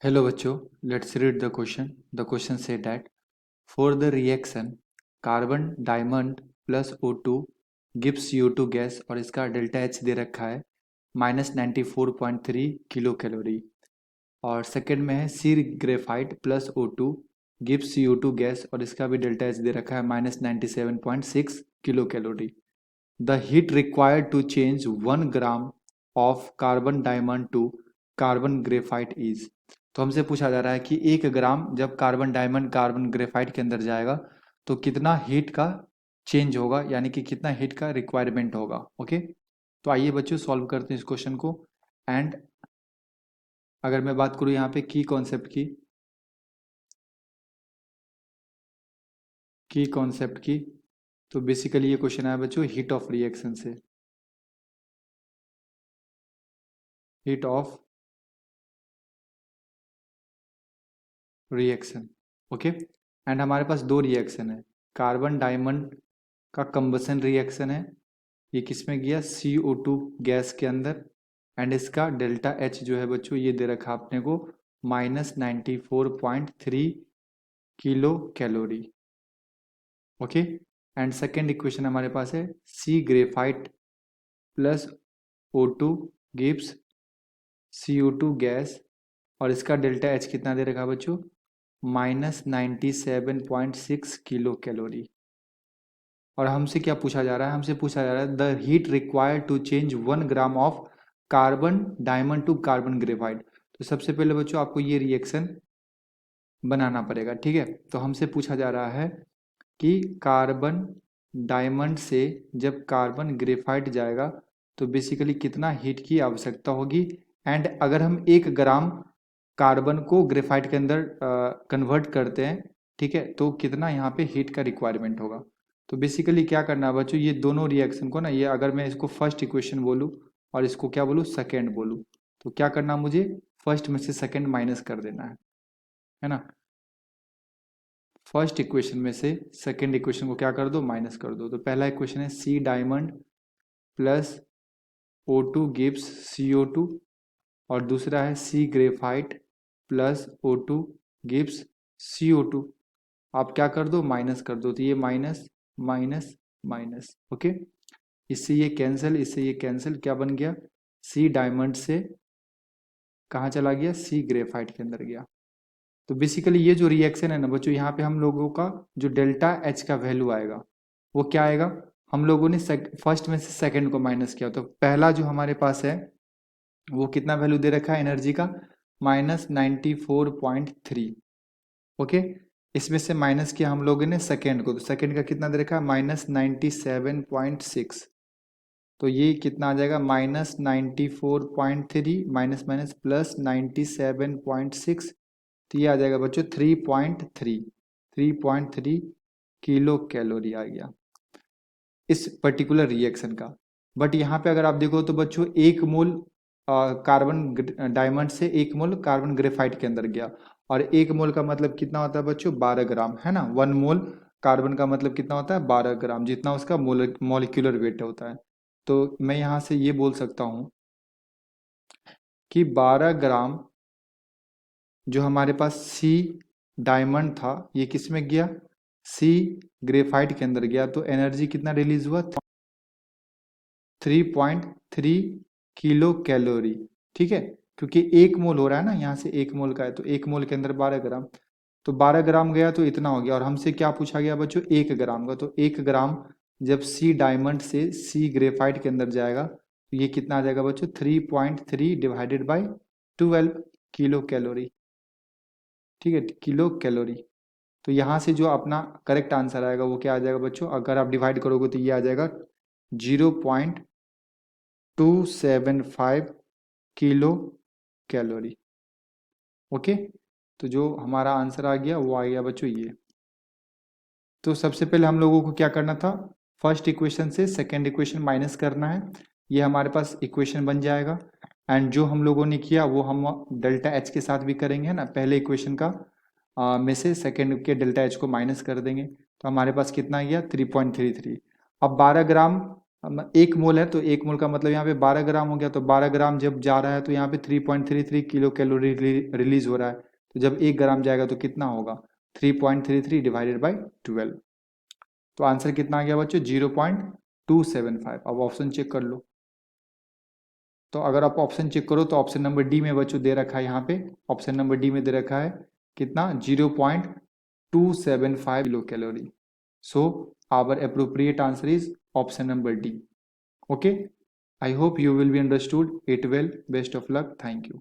Hello बच्चों, let's read the question. The question said that for the reaction carbon diamond plus O2 gives CO2 gas और इसका delta H दे रखा है -94.3 kilo calorie और second में है C graphite plus O2 gives CO2 gas और इसका भी डेल्टा H दे रखा है -97.6 kilo calorie. The heat required to change 1 gram of carbon diamond to carbon graphite is. तो हमसे पूछा जा रहा है कि 1 ग्राम जब कार्बन डायमंड कार्बन ग्रेफाइट के अंदर जाएगा तो कितना हीट का चेंज होगा, यानी कि कितना हीट का रिक्वायरमेंट होगा. ओके, तो आइए बच्चों सॉल्व करते हैं इस क्वेश्चन को. एंड अगर मैं बात करूँ यहाँ पे की कॉन्सेप्ट की तो बेसिकली ये क्वेश्चन आया बच्चों हीट ऑफ रिएक्शन से. Heat of reaction. Okay, and हमारे पास दो रिएक्शन है. कार्बन डायमंड का कंबसन रिएक्शन है, ये किस में गया CO2 गैस के अंदर. एंड इसका डेल्टा H जो है बच्चों ये दे रखा आपने को -94.3 kilo calorie. Okay, and second equation हमारे पास है C graphite plus O2 gives CO2 gas और इसका डेल्टा H कितना दे रखा बच्चों -97.6 किलो कैलोरी. और हमसे क्या पूछा जा रहा है, हमसे पूछा जा रहा है the heat required to change 1 gram of carbon diamond to carbon graphite. तो सबसे पहले बच्चों आपको ये रिएक्शन बनाना पड़ेगा. ठीक है, तो हमसे पूछा जा रहा है कि कार्बन डायमंड से जब कार्बन ग्रेफाइट जाएगा तो बेसिकली कितना हीट की आवश्यकता होगी. एंड अगर हम 1 ग्राम कार्बन को ग्रेफाइट के अंदर कन्वर्ट करते हैं, ठीक है, तो कितना यहाँ पे हीट का रिक्वायरमेंट होगा. तो बेसिकली क्या करना है बच्चों, ये दोनों रिएक्शन को ना, ये अगर मैं इसको फर्स्ट इक्वेशन बोलूँ और इसको क्या बोलूँ सेकेंड बोलूँ, तो क्या करना मुझे फर्स्ट में से सेकेंड माइनस कर देना है ना. फर्स्ट इक्वेशन में से सेकेंड इक्वेशन को क्या कर दो माइनस कर दो. तो पहला इक्वेशन है सी diamond plus O2 gives CO2 और दूसरा है C graphite plus O2 gives CO2. आप क्या कर दो माइनस कर दो, तो ये माइनस माइनस माइनस. ओके, इससे ये कैंसिल, इससे ये कैंसिल, क्या बन गया सी डायमंड से कहाँ चला गया सी ग्रेफाइट के अंदर गया. तो बेसिकली ये जो रिएक्शन है ना बच्चों, यहाँ पे हम लोगों का जो डेल्टा H का वैल्यू आएगा वो क्या आएगा, हम लोगों ने फर्स्ट में से सेकंड को माइनस किया. तो पहला जो हमारे पास है वो कितना वैल्यू दे रखा है एनर्जी का -94.3. ओके, इसमें से माइनस किया हम लोगों ने सेकेंड को, तो सेकेंड का कितना दे रखा है -97.6. तो ये कितना आ जाएगा -94.3 माइनस माइनस प्लस 97.6. तो ये आ जाएगा बच्चों 3.3 किलो कैलोरी आ गया इस पर्टिकुलर रिएक्शन का. बट यहाँ पे अगर आप देखो तो बच्चों 1 मोल कार्बन डायमंड से 1 मोल कार्बन ग्रेफाइट के अंदर गया और 1 मोल का मतलब कितना होता है बच्चों 12 ग्राम है ना. 1 मोल कार्बन का मतलब कितना होता है 12 ग्राम, जितना उसका मॉलिक्यूलर वेट होता है. तो मैं यहाँ से ये बोल सकता हूँ कि 12 ग्राम जो हमारे पास सी डायमंड था ये किस में गया सी ग्रेफाइट के अंदर गया. तो एनर्जी कितना रिलीज हुआ 3.3 किलो कैलोरी. ठीक है, क्योंकि 1 मोल हो रहा है ना, यहाँ से 1 मोल का है तो 1 मोल के अंदर 12 ग्राम, तो 12 ग्राम गया तो इतना हो गया. और हमसे क्या पूछा गया बच्चों 1 ग्राम का, तो 1 ग्राम जब सी डायमंड से सी ग्रेफाइट के अंदर जाएगा तो ये कितना आ जाएगा बच्चों 3.3 डिवाइडेड बाई 12 किलो कैलोरी. ठीक है, किलो कैलोरी. तो यहाँ से जो अपना करेक्ट आंसर आएगा वो क्या आ जाएगा बच्चों, अगर आप डिवाइड करोगे तो ये आ जाएगा 0.275 किलो कैलोरी. ओके, तो जो हमारा आंसर आ गया वो आ गया बच्चों ये. तो सबसे पहले हम लोगों को क्या करना था, फर्स्ट इक्वेशन से सेकेंड इक्वेशन माइनस करना है. ये हमारे पास इक्वेशन बन जाएगा. एंड जो हम लोगों ने किया वो हम डेल्टा H के साथ भी करेंगे ना, पहले इक्वेशन का में से सेकेंड के डेल्टा H को माइनस कर देंगे. तो हमारे पास कितना गया 3.33. अब 12 ग्राम एक मोल है तो एक मोल का मतलब यहाँ पे 12 ग्राम हो गया, तो 12 ग्राम जब जा रहा है तो यहाँ पे 3.33 किलो कैलोरी रिलीज हो रहा है। तो जब 1 ग्राम जाएगा तो कितना होगा, 3.33 डिवाइडेड बाई 12। तो आंसर कितना आ गया बच्चों, 0.275। अब ऑप्शन चेक कर लो। तो अगर आप ऑप्शन चेक करो तो ऑप्शन नंबर डी में बच्चों दे रखा है, यहाँ पे ऑप्शन नंबर डी में दे रखा है कितना, 0.275 kilocalorie. So our appropriate answer is option number D. Okay, I hope you will be understood it well. Best of luck. Thank you.